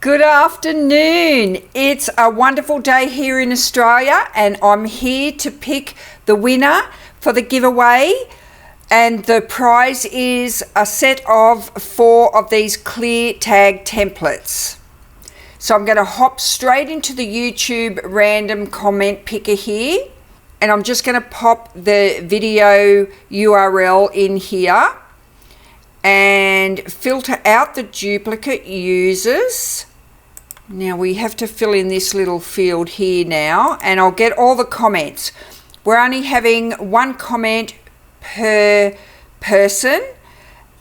Good afternoon. It's a wonderful day here in Australia and I'm here to pick the winner for the giveaway, and the prize is a set of 4 of these clear tag templates. So I'm going to hop straight into the YouTube random comment picker here, and I'm just going to pop the video URL in here and filter out the duplicate users. Now we have to fill in this little field here now, and I'll get all the comments. We're only having 1 comment per person,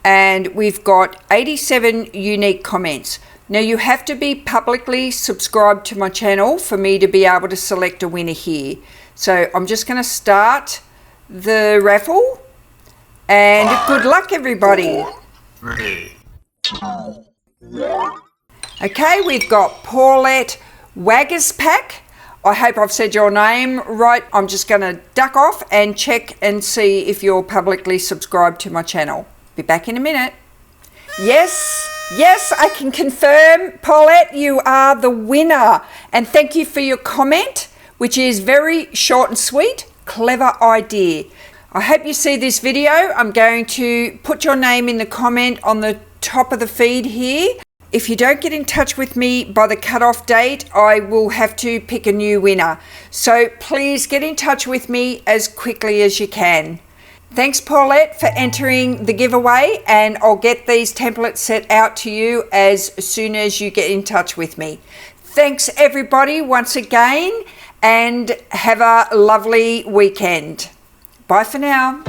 and we've got 87 unique comments. Now you have to be publicly subscribed to my channel for me to be able to select a winner here. So I'm just going to start the raffle, and good luck everybody. 3. Okay, we've got Paulette Waggerspack. I hope I've said your name right. I'm just going to duck off and check and see if you're publicly subscribed to my channel. Be back in a minute. Yes, I can confirm, Paulette, you are the winner. And thank you for your comment, which is very short and sweet. Clever idea. I hope you see this video. I'm going to put your name in the comment on the top of the feed here. If you don't get in touch with me by the cutoff date, I will have to pick a new winner. So please get in touch with me as quickly as you can. Thanks, Paulette, for entering the giveaway, and I'll get these templates set out to you as soon as you get in touch with me. Thanks, everybody, once again, and have a lovely weekend. Bye for now.